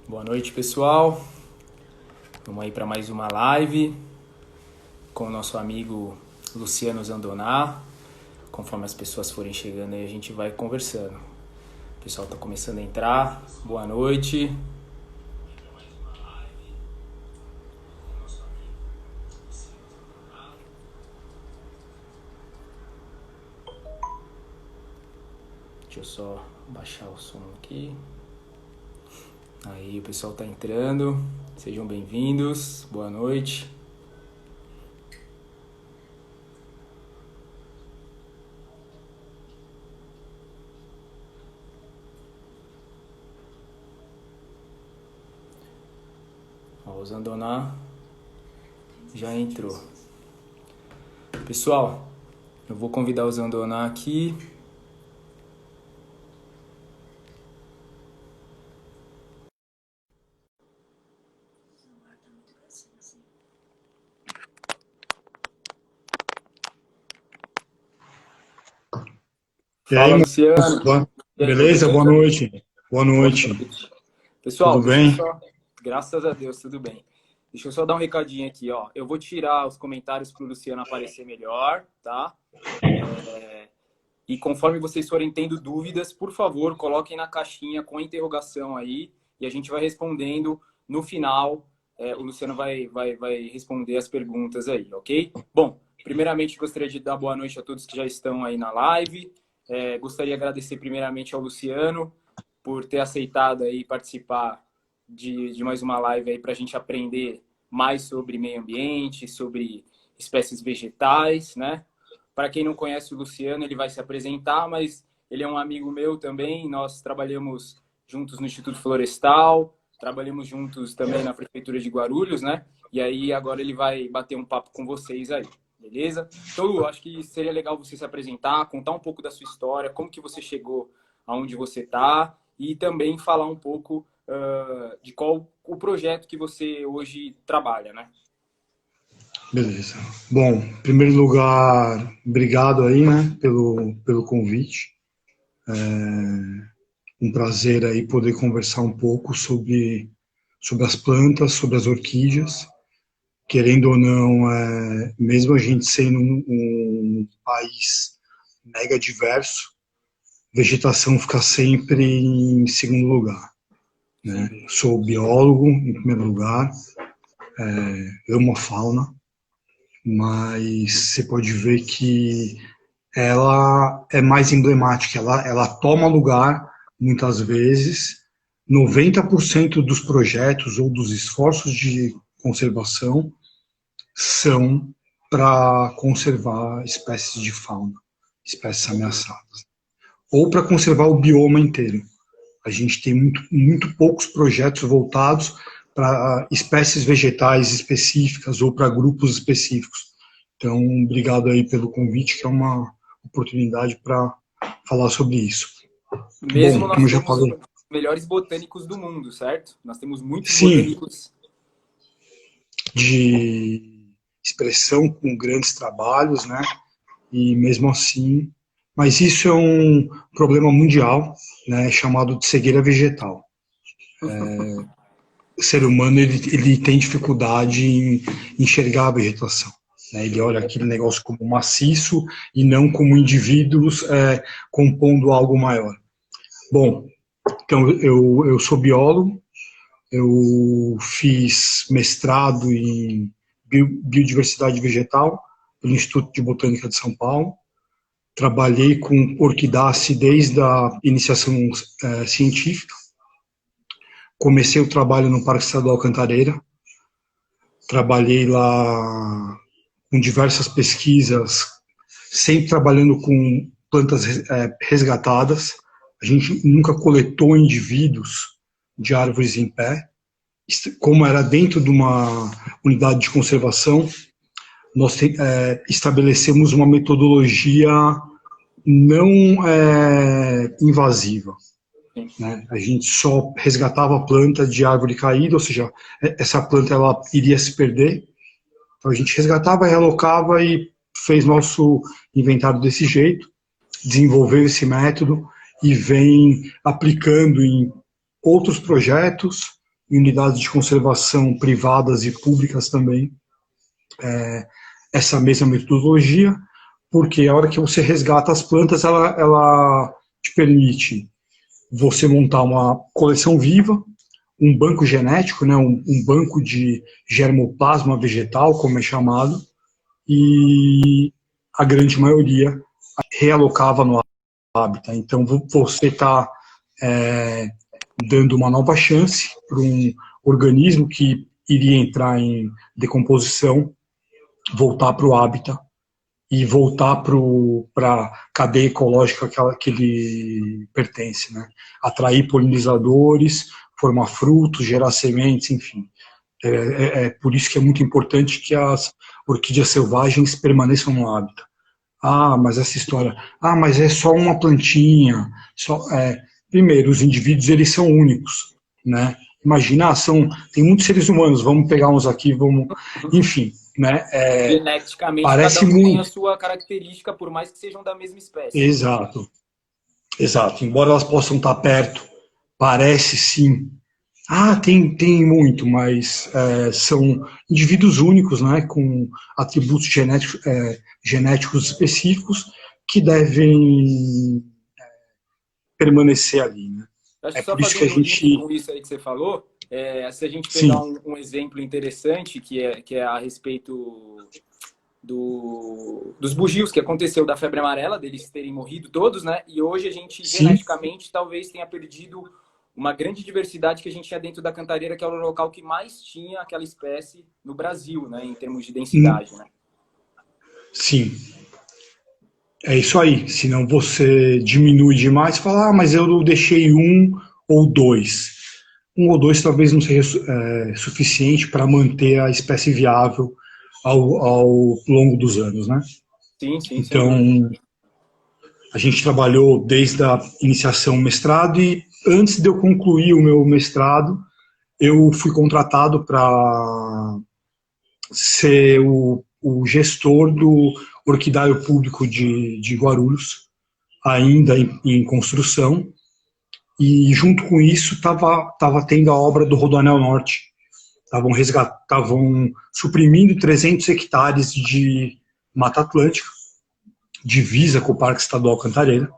Boa noite, pessoal. Vamos aí para mais uma live com o nosso amigo Luciano Zandoná. Conforme as pessoas forem chegando aí, a gente vai conversando. O pessoal está começando a entrar. Boa noite. Deixa eu só baixar o som aqui. Aí, o pessoal está entrando. Sejam bem-vindos. Boa noite. Ó, o Zandoná já entrou. Pessoal, eu vou convidar o Zandoná aqui. E aí, Fala, Luciano. E aí, beleza? Boa beleza? noite. Boa Boa noite. noite. Pessoal, Tudo deixa eu bem? só... Graças a Deus, tudo bem. Deixa eu só dar um recadinho aqui, ó. Eu vou tirar os comentários para o Luciano aparecer melhor, tá? E conforme vocês forem tendo dúvidas, por favor, coloquem na caixinha com a interrogação aí e a gente vai respondendo no final. O Luciano vai responder as perguntas aí, ok? Bom, primeiramente gostaria de dar boa noite a todos que já estão aí na live. Gostaria de agradecer primeiramente ao Luciano por ter aceitado aí participar de mais uma live aí para a gente aprender mais sobre meio ambiente, sobre espécies vegetais, né? Para quem não conhece o Luciano, ele vai se apresentar, mas ele é um amigo meu também. Nós trabalhamos juntos no Instituto Florestal, trabalhamos juntos também na Prefeitura de Guarulhos, né? E aí agora ele vai bater um papo com vocês aí, beleza? Então, Lu, acho que seria legal você se apresentar, contar um pouco da sua história, como que você chegou aonde você está e também falar um pouco de qual o projeto que você hoje trabalha, né? Beleza. Bom, em primeiro lugar, obrigado aí, né, pelo convite. Um prazer aí poder conversar um pouco sobre as plantas, sobre as orquídeas. Querendo ou não, mesmo a gente sendo um país mega diverso, vegetação fica sempre em segundo lugar, né? Sou biólogo, em primeiro lugar, amo a fauna, mas você pode ver que ela é mais emblemática, ela toma lugar, muitas vezes, 90% dos projetos ou dos esforços de conservação são para conservar espécies de fauna, espécies ameaçadas, ou para conservar o bioma inteiro. A gente tem muito poucos projetos voltados para espécies vegetais específicas ou para grupos específicos. Então, obrigado aí pelo convite, que é uma oportunidade para falar sobre isso. Mesmo Bom, nós como eu já temos falei, os melhores botânicos do mundo, certo? Nós temos muitos sim, botânicos. de expressão com grandes trabalhos, né? E mesmo assim, mas isso é um problema mundial, né? Chamado de cegueira vegetal. O ser humano ele tem dificuldade em enxergar a vegetação. Né? Ele olha aquele negócio como maciço e não como indivíduos compondo algo maior. Bom, então eu sou biólogo, eu fiz mestrado em biodiversidade vegetal pelo Instituto de Botânica de São Paulo. Trabalhei com orquidácea desde a iniciação científica. Comecei o trabalho no Parque Estadual Cantareira. Trabalhei lá com diversas pesquisas, sempre trabalhando com plantas resgatadas. A gente nunca coletou indivíduos de árvores em pé. Como era dentro de uma unidade de conservação, nós estabelecemos uma metodologia não invasiva. Sim. Né? A gente só resgatava a planta de árvore caída, ou seja, essa planta ela iria se perder. Então a gente resgatava, relocava e fez nosso inventário desse jeito, desenvolveu esse método e vem aplicando em outros projetos, em unidades de conservação privadas e públicas também, essa mesma metodologia, porque a hora que você resgata as plantas, ela te permite você montar uma coleção viva, um banco genético, né, um banco de germoplasma vegetal, como é chamado, e a grande maioria realocava no hábitat. Então, você está dando uma nova chance para um organismo que iria entrar em decomposição, voltar para o hábitat e voltar para a cadeia ecológica que ele pertence, né? Atrair polinizadores, formar frutos, gerar sementes, enfim. É por isso que é muito importante que as orquídeas selvagens permaneçam no hábitat. Ah, mas essa história... Ah, mas é só uma plantinha. Primeiro, os indivíduos, eles são únicos, né? Imagina, tem muitos seres humanos, vamos pegar uns aqui, vamos... Enfim, né? Geneticamente, cada Parece um tem a muito. sua característica, por mais que sejam da mesma espécie. Exato, exato. Embora elas possam estar perto, parece sim. Ah, tem muito, mas são indivíduos únicos, né, com atributos genéticos específicos que devem permanecer ali, né? Acho É que só por isso que a fazendo um link gente... com isso aí que você falou, se a gente pegar Sim, um exemplo interessante, que é a respeito dos bugios, que aconteceu da febre amarela, deles terem morrido todos, né? E hoje a gente, sim, geneticamente, talvez tenha perdido uma grande diversidade que a gente tinha dentro da Cantareira, que é o local que mais tinha aquela espécie no Brasil, né? Em termos de densidade, né? sim. É isso aí. Senão você diminui demais e fala, ah, mas eu deixei um ou dois. Um ou dois talvez não seja suficiente para manter a espécie viável ao longo dos anos, né? Sim, sim, sem dúvida. Então, a gente trabalhou desde a iniciação mestrado e antes de eu concluir o meu mestrado, eu fui contratado para ser o gestor do orquidário público de Guarulhos, ainda em construção, e junto com isso estava tendo a obra do Rodoanel Norte. Estavam suprimindo 300 hectares de Mata Atlântica, divisa com o Parque Estadual Cantareira,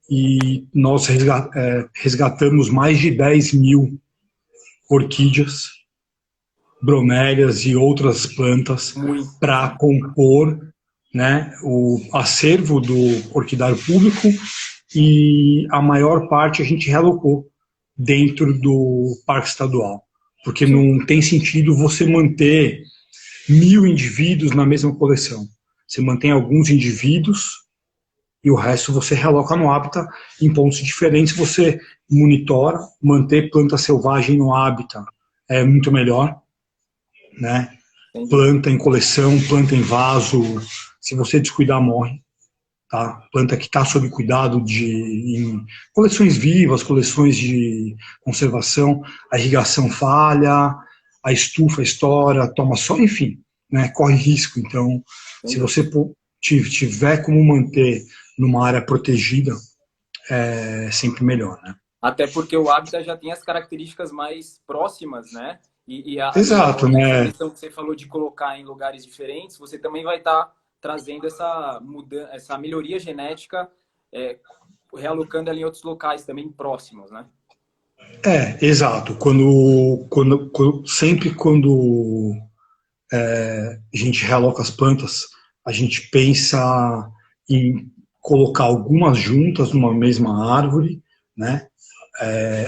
e nós resgatamos mais de 10 mil orquídeas, bromélias e outras plantas Muito. para compor, né, o acervo do orquidário público, e a maior parte a gente relocou dentro do Parque Estadual, porque Sim. não tem sentido você manter 1000 indivíduos na mesma coleção. Você mantém alguns indivíduos e o resto você realoca no hábitat em pontos diferentes, você monitora, manter planta selvagem no hábitat é muito melhor, né? Sem dúvida. Planta em coleção, planta em vaso, se você descuidar, morre. Tá? Planta que está sob cuidado em coleções vivas, coleções de conservação, a irrigação falha, a estufa estoura, toma sol, enfim, né? Corre risco. Então, Sem se dúvida. você tiver como manter numa área protegida, é sempre melhor, né? Até porque o hábitat já tem as características mais próximas, né? Exato, Essa né? questão que você falou de colocar em lugares diferentes, você também vai estar trazendo essa melhoria genética, realocando ela em outros locais também próximos, né? Exato. Sempre quando a gente realoca as plantas, a gente pensa em colocar algumas juntas numa mesma árvore, né?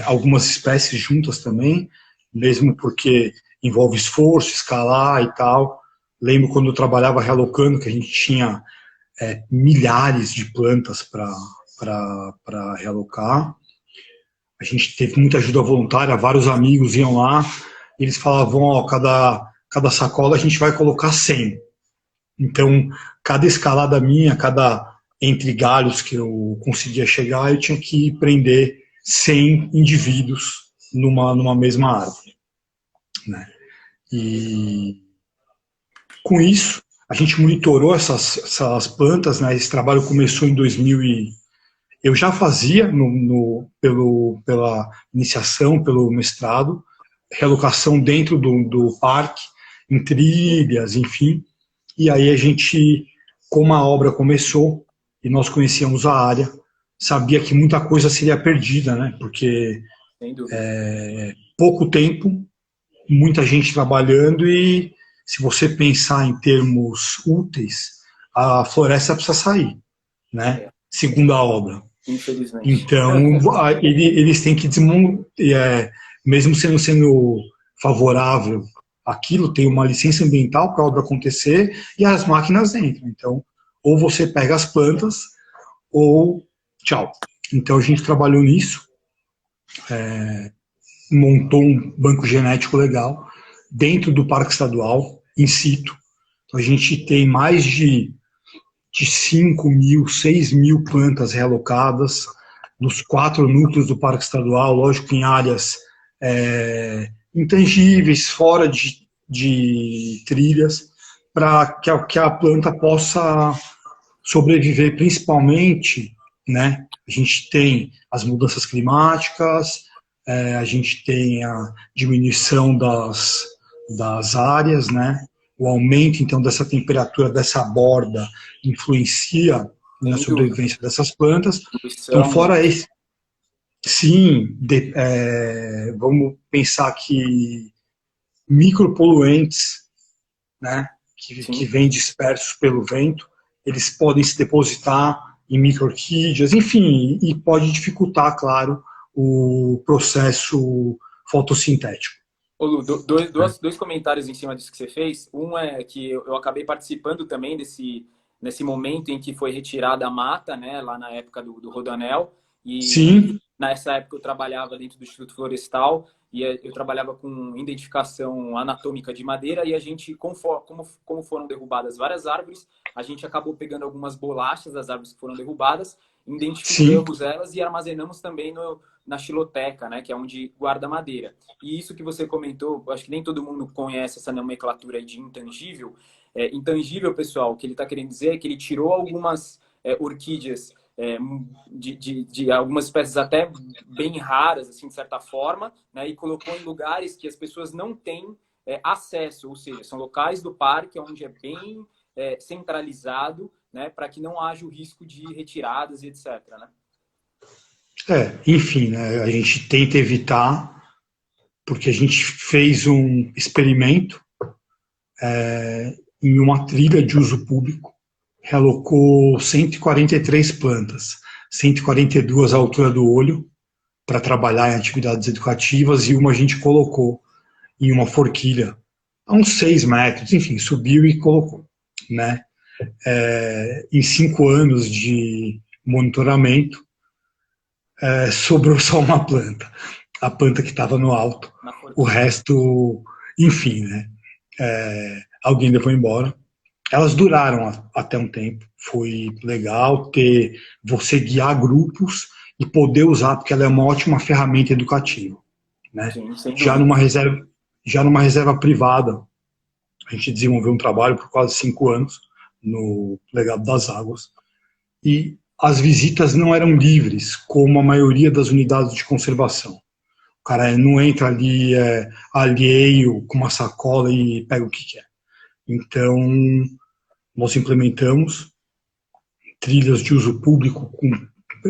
Algumas espécies juntas também, mesmo porque envolve esforço, escalar e tal. Lembro quando eu trabalhava realocando, que a gente tinha milhares de plantas para realocar. A gente teve muita ajuda voluntária, vários amigos iam lá, e eles falavam, ó, cada sacola a gente vai colocar 100. Então, cada escalada minha, cada entre galhos que eu conseguia chegar, eu tinha que prender 100 indivíduos numa mesma árvore, né? E com isso, a gente monitorou essas plantas, né? Esse trabalho começou em 2000 eu já fazia pela iniciação, pelo mestrado, relocação dentro do parque, em trilhas, enfim. E aí a gente, como a obra começou, e nós conhecíamos a área, sabia que muita coisa seria perdida, né? Porque Sem dúvida. pouco tempo, muita gente trabalhando e se você pensar em termos úteis, a floresta precisa sair, né? É, Segundo a obra. infelizmente. Então, eles têm que desmontar, mesmo sendo favorável aquilo, tem uma licença ambiental para a obra acontecer e as máquinas entram. Então, ou você pega as plantas ou tchau. Então, a gente trabalhou nisso, montou um banco genético legal dentro do Parque Estadual, in situ. Então, a gente tem mais de 5.000, 6.000 plantas realocadas nos 4 núcleos do Parque Estadual, lógico, em áreas intangíveis, fora de trilhas, para que a planta possa sobreviver, principalmente, né? A gente tem as mudanças climáticas, a gente tem a diminuição das áreas, né? O aumento, então, dessa temperatura, dessa borda, influencia na Sem dúvida. sobrevivência dessas plantas. Então, Poluição, fora esse, sim, vamos pensar que micropoluentes, né, que sim. vêm dispersos pelo vento, eles podem se depositar em micro-orquídeas, enfim, e pode dificultar, claro, o processo fotossintético. Ô, Lu, Né? dois comentários em cima disso que você fez. Um é que eu acabei participando também nesse momento em que foi retirada a mata, né, lá na época do Rodoanel. E Sim, nessa época eu trabalhava dentro do Instituto Florestal e eu trabalhava com identificação anatômica de madeira e a gente, como foram derrubadas várias árvores, a gente acabou pegando algumas bolachas das árvores que foram derrubadas, sim, identificamos elas e armazenamos também na xiloteca, né, que é onde guarda madeira. E isso que você comentou, acho que nem todo mundo conhece essa nomenclatura aí de intangível. Intangível, pessoal, o que ele está querendo dizer é que ele tirou algumas orquídeas de algumas espécies até bem raras, assim, de certa forma, né, e colocou em lugares que as pessoas não têm acesso, ou seja, são locais do parque onde é bem centralizado, né, para que não haja o risco de retiradas e etc. Né? enfim, né, a gente tenta evitar, porque a gente fez um experimento em uma trilha de uso público, realocou 143 plantas, 142 à altura do olho, para trabalhar em atividades educativas, e uma a gente colocou em uma forquilha, a uns 6 metros, enfim, subiu e colocou. Né? Em 5 anos de monitoramento, sobrou só uma planta, a planta que estava no alto. Na O forquilha. resto, enfim, né? Alguém levou embora. Elas duraram até um tempo. Foi legal ter você guiar grupos e poder usar, porque ela é uma ótima ferramenta educativa. Né? Sim, sem Já dúvida. numa reserva, já numa reserva privada, a gente desenvolveu um trabalho por quase 5 anos no Legado das Águas e as visitas não eram livres, como a maioria das unidades de conservação. O cara não entra ali alheio com uma sacola e pega o que quer. Então, nós implementamos trilhas de uso público com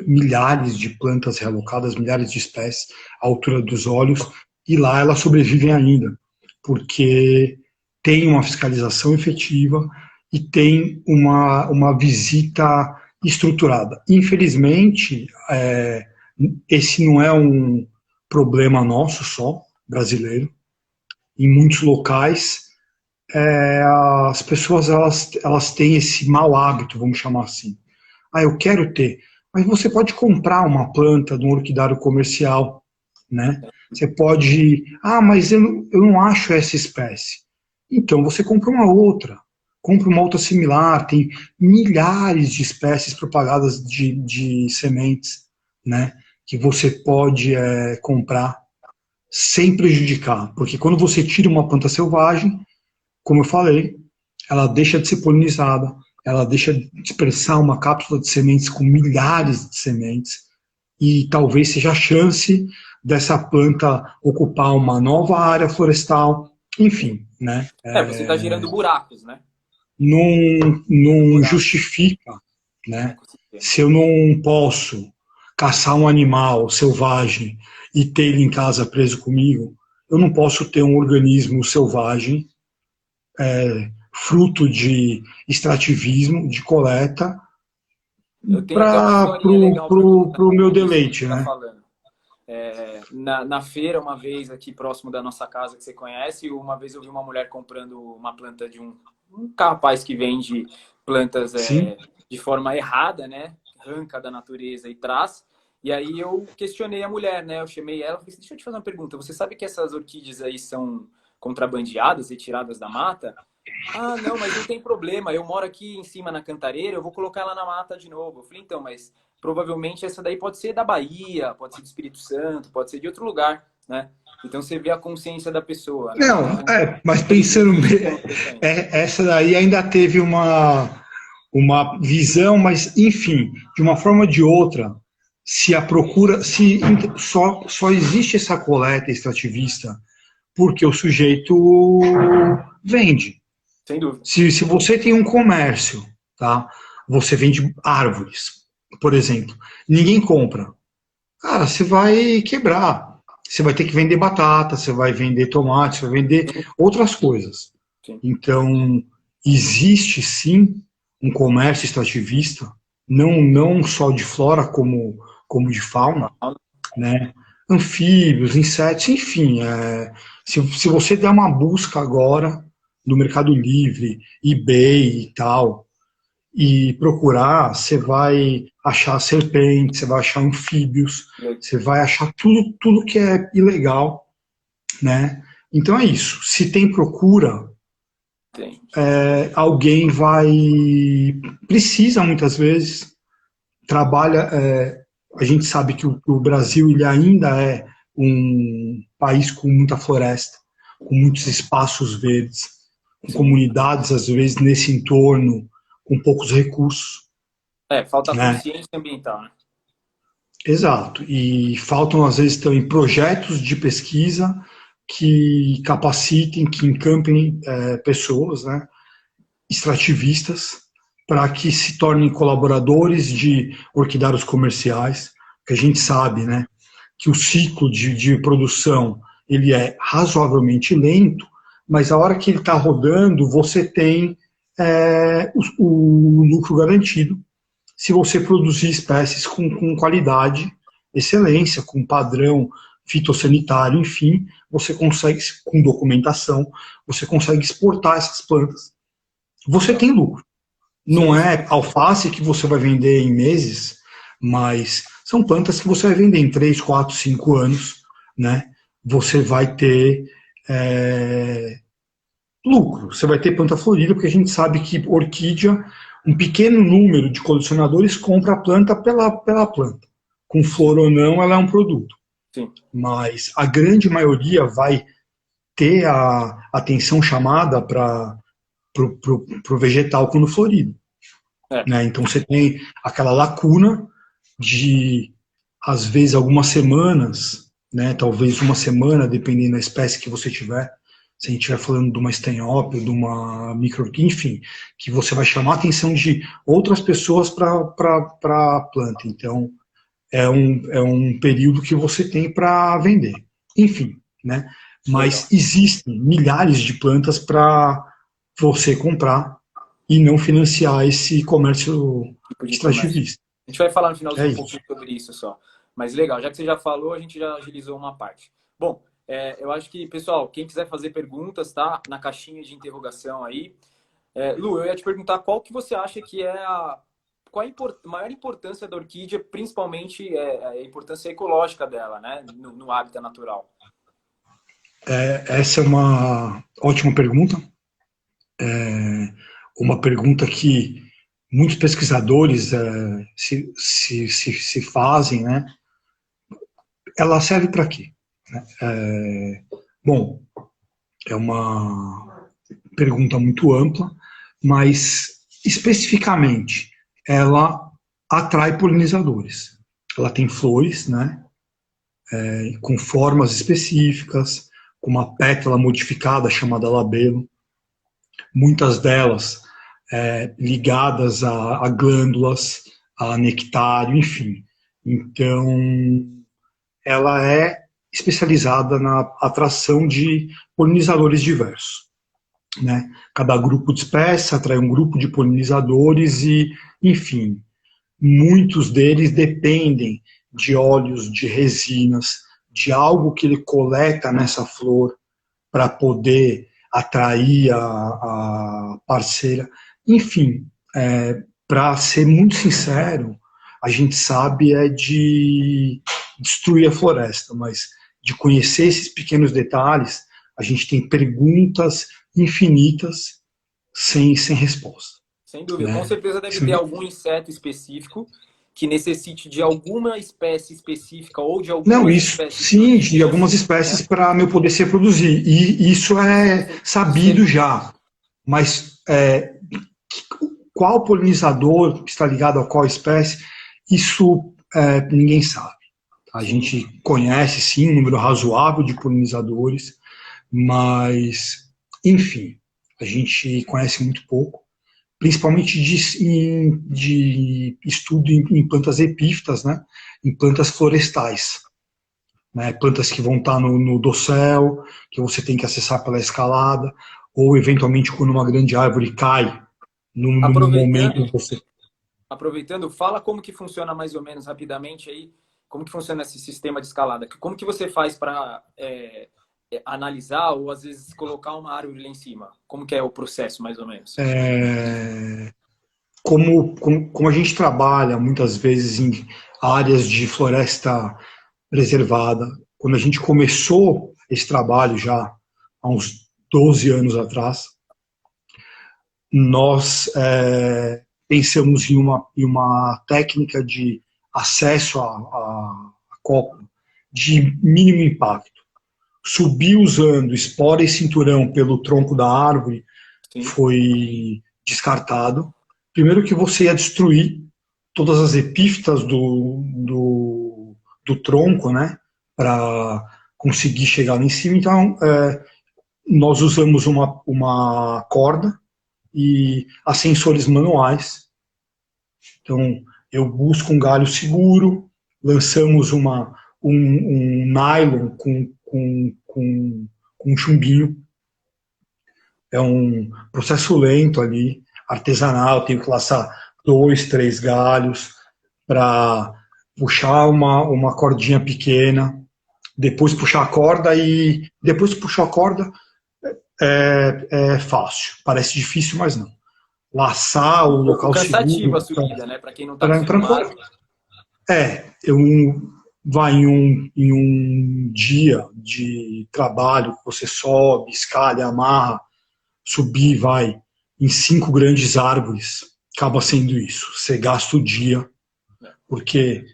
milhares de plantas realocadas, milhares de espécies à altura dos olhos, e lá elas sobrevivem ainda, porque tem uma fiscalização efetiva e tem uma visita estruturada. Infelizmente, esse não é um problema nosso só, brasileiro. Em muitos locais, as pessoas elas têm esse mau hábito, vamos chamar assim. Ah, eu quero ter. Mas você pode comprar uma planta de um orquidário comercial, né? Você pode, mas eu não acho essa espécie. Então você compra uma outra similar, tem milhares de espécies propagadas de sementes, né? Que você pode comprar sem prejudicar, porque quando você tira uma planta selvagem, como eu falei, ela deixa de ser polinizada, ela deixa de dispersar uma cápsula de sementes com milhares de sementes, e talvez seja a chance dessa planta ocupar uma nova área florestal, enfim, né? Você está gerando buracos, né? Não justifica, No né? ecossistema. Se eu não posso caçar um animal selvagem e ter ele em casa preso comigo, eu não posso ter um organismo selvagem, fruto de extrativismo, de coleta, Eu tenho até uma para historinha legal para contar o meu disso que deleite, você está né? falando. Na feira, uma vez aqui próximo da nossa casa, que você conhece, uma vez eu vi uma mulher comprando uma planta de um rapaz que vende plantas Sim. de forma errada, né? Arranca da natureza e traz. E aí eu questionei a mulher, né? Eu chamei ela e falei, deixa eu te fazer uma pergunta. Você sabe que essas orquídeas aí são contrabandeadas e tiradas da mata? Ah, não, mas não tem problema. Eu moro aqui em cima na Cantareira, eu vou colocar ela na mata de novo. Eu falei, então, mas provavelmente essa daí pode ser da Bahia, pode ser do Espírito Santo, pode ser de outro lugar, né? Então você vê a consciência da pessoa, né? Não, Então, mas pensando, infelizmente a gente encontra isso ainda. essa daí ainda teve uma visão, mas enfim, de uma forma ou de outra, se a procura, se só existe essa coleta extrativista porque o sujeito vende. Sem dúvida. Se você tem um comércio, tá? Você vende árvores, por exemplo, ninguém compra. Cara, você vai quebrar. Você vai ter que vender batata, você vai vender tomate, você vai vender outras coisas. Sim. Então, existe sim um comércio extrativista, não só de flora como de fauna, né? Anfíbios, insetos, enfim. Se você der uma busca agora no Mercado Livre, eBay e tal, e procurar, você vai achar serpentes, você vai achar anfíbios, você vai achar tudo que é ilegal, né? Então é isso. Se tem procura, Tem. alguém precisa muitas vezes, trabalha, a gente sabe que o Brasil ele ainda é um país com muita floresta, com muitos espaços verdes, com Sim. comunidades às vezes nesse entorno, com poucos recursos, Falta né? consciência ambiental, né? Exato. E faltam, às vezes, também projetos de pesquisa que capacitem, que encampem pessoas, né, extrativistas, para que se tornem colaboradores de orquidários comerciais, que a gente sabe, né, que o ciclo de produção ele é razoavelmente lento, mas a hora que ele está rodando, você tem o lucro garantido se você produzir espécies com qualidade, excelência, com padrão fitossanitário, enfim, você consegue, com documentação, você consegue exportar essas plantas. Você Legal. tem lucro. Não Sim, sim. é alface que você vai vender em meses, mas são plantas que você vai vender em 3, 4, 5 anos, né? Você vai ter lucro. Você vai ter planta florida, porque a gente sabe que orquídea, um pequeno número de colecionadores compra a planta pela planta. Com flor ou não, ela é um produto. Sim. Mas a grande maioria vai ter a atenção chamada para o vegetal quando florido. É. Né? Então você tem aquela lacuna de, às vezes, algumas semanas, né? Talvez uma semana, dependendo da espécie que você tiver, se a gente estiver falando de uma estenópia, de uma microorquídea, enfim, que você vai chamar a atenção de outras pessoas para a planta. Então, é um período que você tem para vender. Enfim, né? Legal. Mas existem milhares de plantas para você comprar e não financiar esse comércio Tipo de comércio. extrativista. A gente vai falar no É finalzinho um isso. pouquinho sobre isso só. Mas legal, já que você já falou, a gente já agilizou uma parte. Bom, eu acho que, pessoal, quem quiser fazer perguntas, tá? Na caixinha de interrogação aí. Lu, eu ia te perguntar qual que você acha que é qual a maior importância da orquídea, principalmente a importância ecológica dela, né? No hábitat natural. Essa é uma ótima pergunta. Uma pergunta que muitos pesquisadores se fazem, né? Ela serve para quê? Bom, é uma pergunta muito ampla, mas especificamente ela atrai polinizadores. Ela tem flores, né? com formas específicas, com uma pétala modificada chamada labelo, muitas delas ligadas a glândulas, a nectário, enfim. Então, ela é especializada na atração de polinizadores diversos, né? Cada grupo de espécies atrai um grupo de polinizadores e, enfim, muitos deles dependem de óleos, de resinas, de algo que ele coleta nessa flor para poder atrair a parceira. Enfim, para ser muito sincero, a gente sabe de destruir a floresta, mas de conhecer esses pequenos detalhes, a gente tem perguntas infinitas sem resposta. Sem dúvida. Com Né? certeza deve ter algum inseto específico que necessite de alguma espécie específica ou de Não, algumas isso espécies de sim, de orquídeas, algumas espécies né? para eu poder se reproduzir. E isso é sabido já. Mas qual polinizador que está ligado a qual espécie, isso ninguém sabe. A Sim. gente conhece, sim, um número razoável de polinizadores, mas, enfim, a gente conhece muito pouco, principalmente de estudo em plantas epífitas, né? Em plantas florestais. Né? Plantas que vão estar no dossel, que você tem que acessar pela escalada, ou eventualmente quando uma grande árvore cai, no momento Aproveitando, que você. aproveitando, fala como que funciona mais ou menos rapidamente aí, como que funciona esse sistema de escalada? Como que você faz para analisar ou às vezes colocar uma árvore lá em cima? Como que é o processo mais ou menos? É, como a gente trabalha muitas vezes em áreas de floresta preservada, quando a gente começou esse trabalho já há uns 12 anos atrás, nós pensamos em uma técnica de acesso à cópula de mínimo impacto. Subir usando espora e cinturão pelo tronco da árvore Sim. foi descartado. Primeiro que você ia destruir todas as epífitas do tronco, né, para conseguir chegar lá em cima. Então, nós usamos uma corda e ascensores manuais. Então, eu busco um galho seguro, lançamos um nylon com chumbinho. É um processo lento ali, artesanal, tenho que laçar 2, 3 galhos para puxar uma cordinha pequena, depois puxar a corda e depois que puxar a corda é fácil. Parece difícil, mas não. Laçar o Um pouco local cansativa a seguro subida, né? Para quem não está para acostumado. eu vai em um dia de trabalho que você sobe, escala, amarra, subir vai em 5 grandes árvores, acaba sendo isso. Você gasta o dia, porque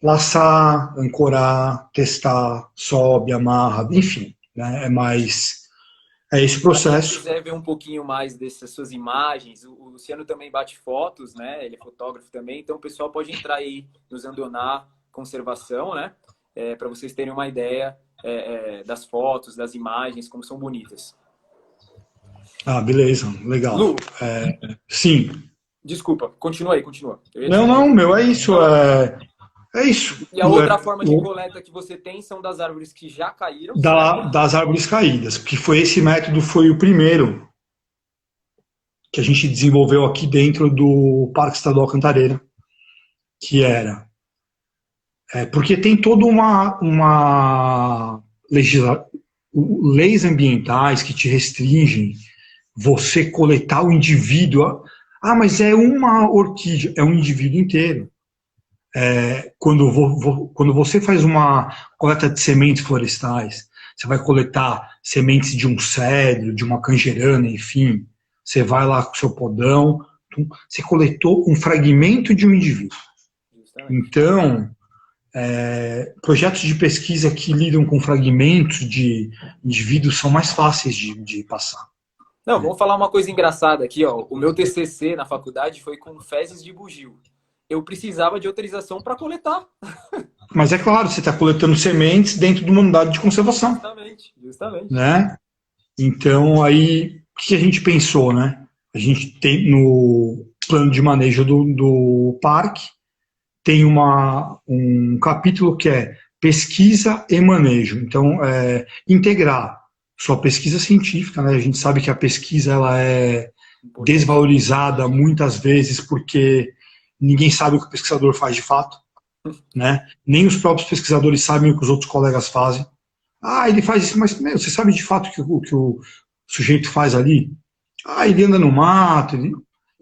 laçar, ancorar, testar, sobe, amarra, enfim, né? É esse Para quem processo. quiser ver um pouquinho mais dessas suas imagens, o Luciano também bate fotos, né? Ele é fotógrafo também, então o pessoal pode entrar aí no Zandoná Conservação, né? Para vocês terem uma ideia das fotos, das imagens, como são bonitas. Ah, beleza, legal. Lu, Sim. desculpa, continua aí, continua. Eu ia te Não, não, interromper. meu, é isso. Não, não. É isso. E a outra forma de coleta que você tem são das árvores que já caíram, certo? Das árvores caídas, que foi esse método, foi o primeiro que a gente desenvolveu aqui dentro do Parque Estadual Cantareira, que era porque tem toda uma leis ambientais que te restringem você coletar o indivíduo. Ah, mas é uma orquídea, é um indivíduo inteiro. Quando você faz uma coleta de sementes florestais, você vai coletar sementes de um cedro, de uma canjerana, enfim, você vai lá com o seu podão, você coletou um fragmento de um indivíduo. Justamente. Então, projetos de pesquisa que lidam com fragmentos de indivíduos são mais fáceis de passar. Não, vamos falar uma coisa engraçada aqui, ó. O meu TCC na faculdade foi com fezes de bugio. Eu precisava de autorização para coletar. Mas é claro, você está coletando sementes dentro de uma unidade de conservação, Justamente, justamente. né? Então, aí, o que a gente pensou, né? A gente tem no plano de manejo do parque, tem um capítulo que é pesquisa e manejo. Então, integrar sua pesquisa científica, né? A gente sabe que a pesquisa ela é Importante. desvalorizada muitas vezes porque ninguém sabe o que o pesquisador faz de fato, né? Nem os próprios pesquisadores sabem o que os outros colegas fazem. Ah, ele faz isso, mas meu, você sabe de fato que o sujeito faz ali? Ah, ele anda no mato,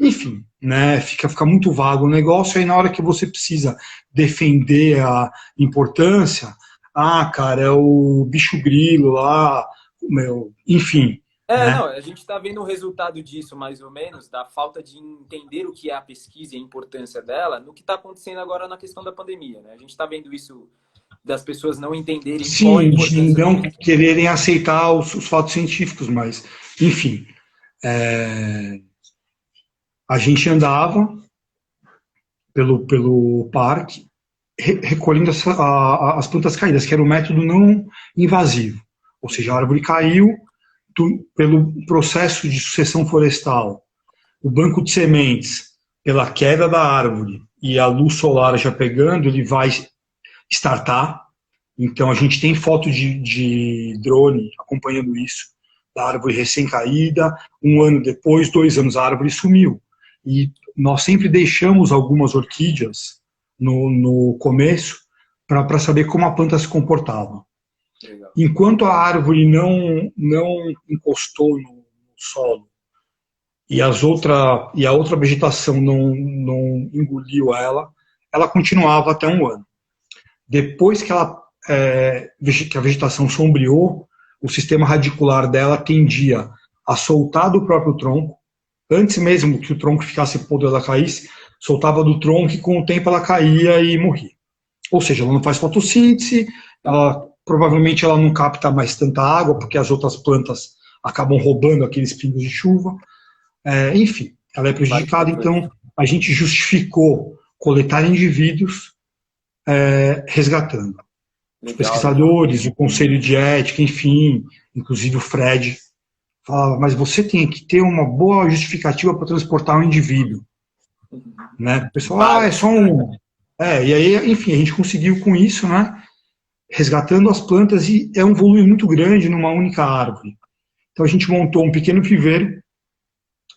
enfim, né? Fica muito vago o negócio, aí na hora que você precisa defender a importância, ah, cara, é o bicho grilo lá, meu, enfim, Não, né? a gente está vendo o resultado disso, mais ou menos, da falta de entender o que é a pesquisa e a importância dela, no que está acontecendo agora na questão da pandemia, né? A gente está vendo isso das pessoas não entenderem qual a Sim, de importância da não pesquisa. quererem aceitar os fatos científicos, mas, enfim, é, a gente andava pelo parque recolhendo as plantas caídas, que era o método não invasivo. Ou seja, a árvore caiu pelo processo de sucessão florestal, o banco de sementes, pela queda da árvore e a luz solar já pegando, ele vai startar. Então, a gente tem foto de drone acompanhando isso, da árvore recém-caída. Um ano depois, 2 anos, a árvore sumiu. E nós sempre deixamos algumas orquídeas no começo para saber como a planta se comportava. Legal. Enquanto a árvore não encostou no solo e a outra vegetação não engoliu ela continuava até um ano. Depois que a vegetação sombreou, o sistema radicular dela tendia a soltar do próprio tronco, antes mesmo que o tronco ficasse podre, ela caísse, soltava do tronco e com o tempo ela caía e morria. Ou seja, ela não faz fotossíntese, provavelmente ela não capta mais tanta água, porque as outras plantas acabam roubando aqueles pingos de chuva. Enfim, ela é Parte prejudicada, importante. então a gente justificou coletar indivíduos resgatando. Os Legal, legal. pesquisadores, o conselho de ética, enfim, inclusive o Fred, falava, mas você tem que ter uma boa justificativa para transportar um indivíduo. Né? O pessoal, é Válido. só um. E aí, enfim, a gente conseguiu com isso, né? Resgatando as plantas, e é um volume muito grande numa única árvore. Então a gente montou um pequeno viveiro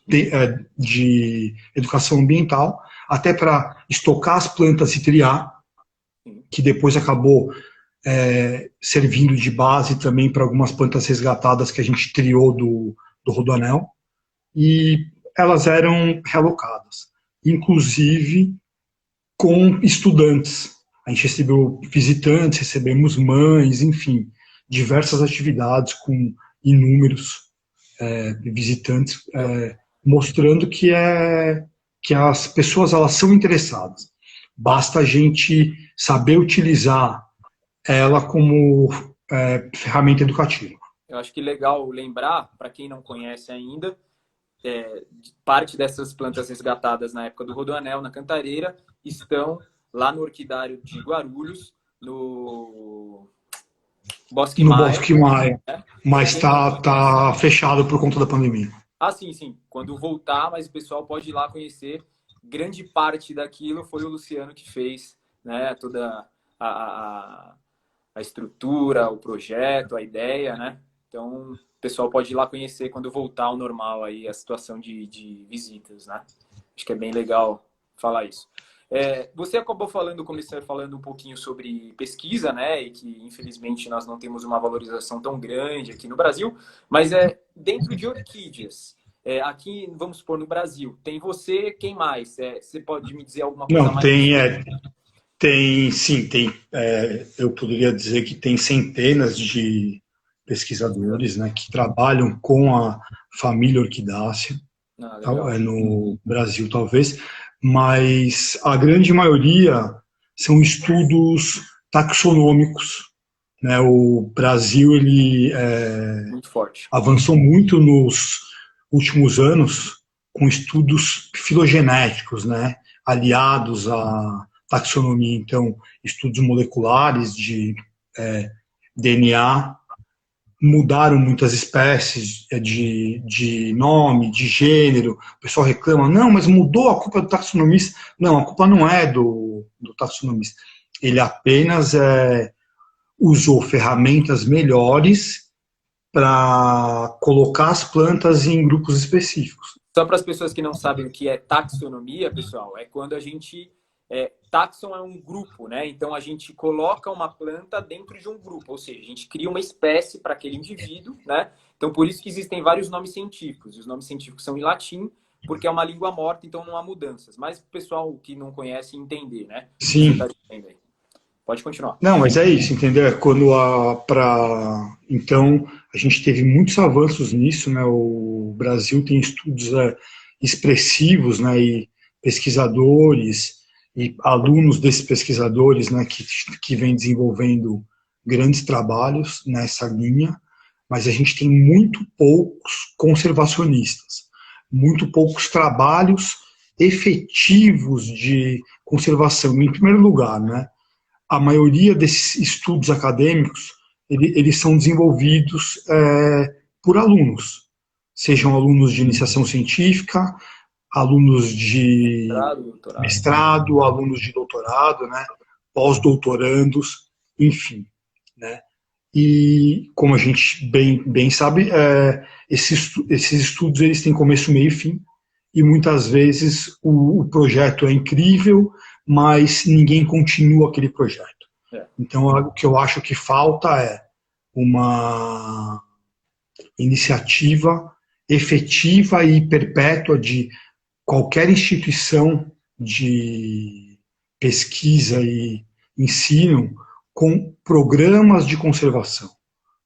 de educação ambiental, até para estocar as plantas e triar, que depois acabou servindo de base também para algumas plantas resgatadas que a gente triou do Rodoanel, e elas eram realocadas, inclusive com estudantes. A gente recebeu visitantes, recebemos mães, enfim, diversas atividades com inúmeros visitantes, mostrando que as pessoas elas são interessadas. Basta a gente saber utilizar ela como ferramenta educativa. Eu acho que legal lembrar, para quem não conhece ainda, parte dessas plantas resgatadas na época do Rodoanel, na Cantareira, estão lá no Orquidário de Guarulhos, no Bosque No Maia. Bosque Maia, Né? Para mas quem não conhece. tá fechado por conta da pandemia. Ah, sim, sim. Quando voltar, mas o pessoal pode ir lá conhecer. Grande parte daquilo foi o Luciano que fez, né? Toda a estrutura, o projeto, a ideia, né? Então, o pessoal pode ir lá conhecer quando voltar ao normal aí a situação de visitas, né? Acho que é bem legal falar isso. Você acabou falando, começou falando um pouquinho sobre pesquisa, né? E que infelizmente nós não temos uma valorização tão grande aqui no Brasil, mas dentro de orquídeas. Aqui, vamos supor, no Brasil, tem você, quem mais? Você pode me dizer alguma coisa Não, mais tem sim, eu poderia dizer que tem centenas de pesquisadores, né, que trabalham com a família orquidácea, Ah, legal. no Brasil talvez, mas a grande maioria são estudos taxonômicos, né? O Brasil ele Muito forte. avançou muito nos últimos anos com estudos filogenéticos, né? Aliados a taxonomia, então, estudos moleculares de DNA, mudaram muitas espécies de nome, de gênero. O pessoal reclama, não, mas mudou, a culpa é do taxonomista. Não, a culpa não é do taxonomista. Ele apenas usou ferramentas melhores para colocar as plantas em grupos específicos. Só para as pessoas que não sabem o que é taxonomia, pessoal, é quando a gente... taxon é um grupo, né? Então a gente coloca uma planta dentro de um grupo, ou seja, a gente cria uma espécie para aquele indivíduo, né? Então por isso que existem vários nomes científicos. Os nomes científicos são em latim, porque é uma língua morta, então não há mudanças. Mas o pessoal que não conhece entender, né? Sim. Pode continuar. Não, mas é isso, entendeu? Então, a gente teve muitos avanços nisso, né? O Brasil tem estudos expressivos, né? E pesquisadores e alunos desses pesquisadores, né? Que vem desenvolvendo grandes trabalhos nessa linha, mas a gente tem muito poucos conservacionistas, muito poucos trabalhos efetivos de conservação. Em primeiro lugar, né? A maioria desses estudos acadêmicos, eles são desenvolvidos por alunos, sejam alunos de iniciação científica, alunos de mestrado, alunos de doutorado, né, pós-doutorandos, enfim, né. E, como a gente bem sabe, esses estudos eles têm começo, meio e fim, e muitas vezes o projeto é incrível, mas ninguém continua aquele projeto. Então, o que eu acho que falta é uma iniciativa efetiva e perpétua de qualquer instituição de pesquisa e ensino com programas de conservação,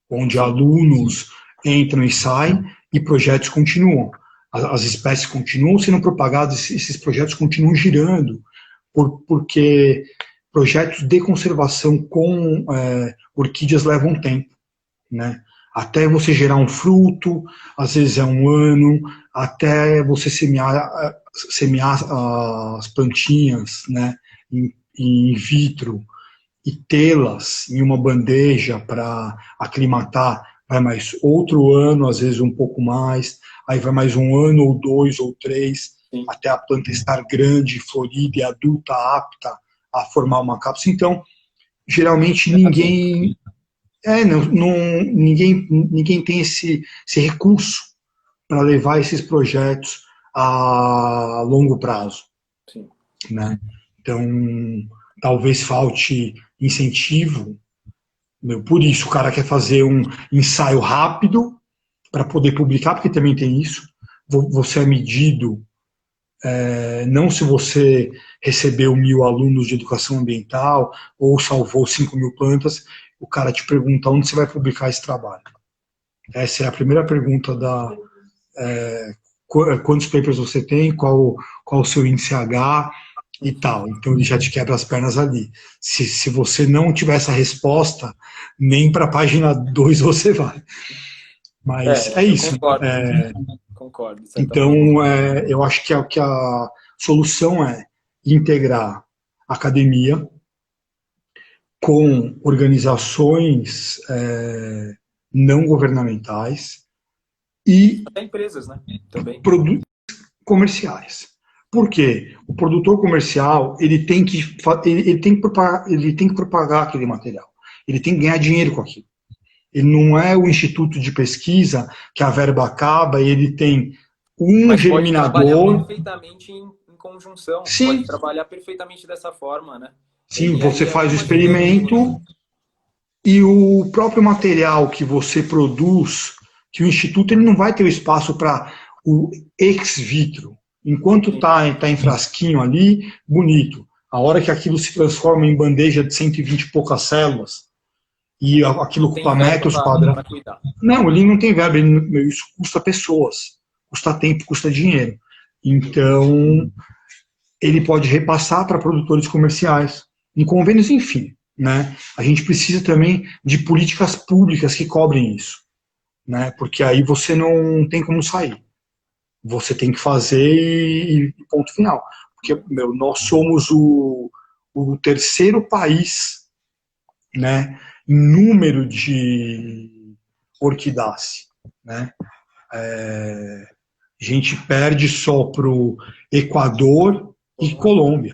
onde alunos entram e saem e projetos continuam. As espécies continuam sendo propagadas, esses projetos continuam girando, porque projetos de conservação com orquídeas levam tempo, né? Até você gerar um fruto, às vezes é um ano, até você semear as plantinhas, né, in vitro e tê-las em uma bandeja para aclimatar, vai mais outro ano, às vezes um pouco mais, aí vai mais um ano ou 2 ou 3, até a planta estar grande, florida e adulta, apta a formar uma cápsula. Então, geralmente ninguém tem esse recurso para levar esses projetos a longo prazo. Sim. Né? Então, talvez falte incentivo. Por isso, o cara quer fazer um ensaio rápido para poder publicar, porque também tem isso. Você é medido não se você recebeu 1.000 alunos de educação ambiental ou salvou 5.000 plantas, o cara te pergunta onde você vai publicar esse trabalho. Essa é a primeira pergunta quantos papers você tem, qual o seu índice H e tal. Então ele já te quebra as pernas ali. Se você não tiver essa resposta, nem para a página 2 você vai. Mas é isso. Concordo. Então, eu acho que a solução é integrar a academia com organizações não governamentais e até empresas, né? Também. Produtos comerciais. Por quê? O produtor comercial ele tem que propagar aquele material. Ele tem que ganhar dinheiro com aquilo. Ele não é o instituto de pesquisa que a verba acaba e ele tem Mas germinador. Pode trabalhar perfeitamente em conjunção. Sim. Pode trabalhar perfeitamente dessa forma, né? Sim, você faz o experimento e o próprio material que você produz, que o instituto ele não vai ter o espaço para o ex vitro. Enquanto está em frasquinho ali, bonito. A hora que aquilo se transforma em bandeja de 120 e poucas células, e aquilo ocupa metros quadrados. Não, ele não tem verba, isso custa pessoas, custa tempo, custa dinheiro. Então, ele pode repassar para produtores comerciais, em convênios, enfim. Né? A gente precisa também de políticas públicas que cobrem isso, né? Porque aí você não tem como sair. Você tem que fazer e ponto final. Porque nós somos o o terceiro país, né, em número de orquidáceas, né? A gente perde só para o Equador e Colômbia.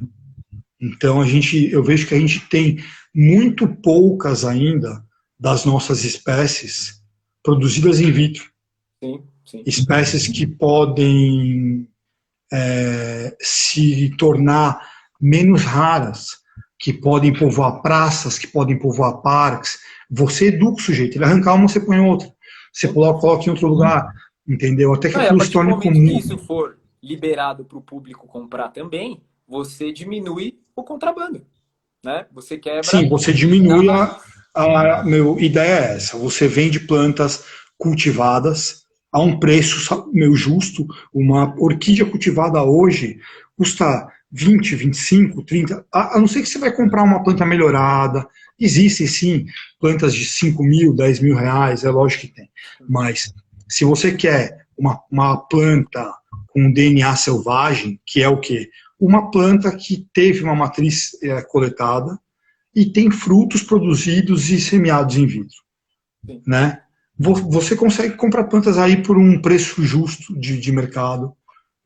Então eu vejo que a gente tem muito poucas ainda das nossas espécies produzidas in vitro. Sim, sim. Espécies que podem se tornar menos raras, que podem povoar praças, que podem povoar parques. Você educa o sujeito, ele arrancar uma, você põe outra. Você coloca em outro lugar, entendeu? Até que Não, e a aquilo se partir do torne momento que comum. isso for liberado para o público comprar também, você diminui o contrabando, né? Você quebra Sim, você diminui a raiz. meu ideia é essa. Você vende plantas cultivadas a um preço meu justo. Uma orquídea cultivada hoje custa 20, 25, 30. A não ser que você vai comprar uma planta melhorada. Existem sim plantas de 5 mil, 10 mil reais, é lógico que tem. Mas se você quer uma planta com DNA selvagem, que é o quê? Uma planta que teve uma matriz coletada e tem frutos produzidos e semeados in vitro, Sim. né? Você consegue comprar plantas aí por um preço justo de mercado,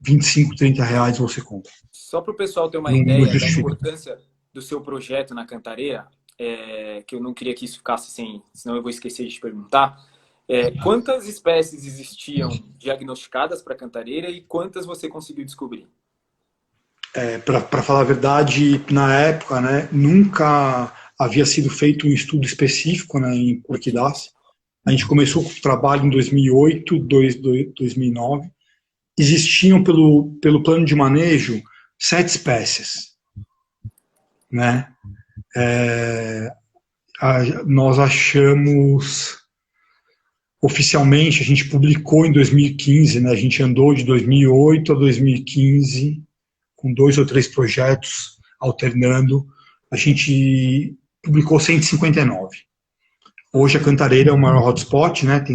25, 30 reais você compra. Só para o pessoal ter uma Não ideia da justifica. importância do seu projeto na Cantareira, que eu não queria que isso ficasse sem, senão eu vou esquecer de te perguntar. Quantas espécies existiam diagnosticadas para Cantareira e quantas você conseguiu descobrir? Para falar a verdade, na época, né, nunca havia sido feito um estudo específico, né, em orquidácea. A gente começou com o trabalho em 2008, 2009. Existiam, pelo plano de manejo, 7 espécies, né? Nós achamos, oficialmente, a gente publicou em 2015, né? A gente andou de 2008 a 2015 com 2 ou 3 projetos alternando. A gente publicou 159. Hoje a Cantareira é o maior hotspot, né?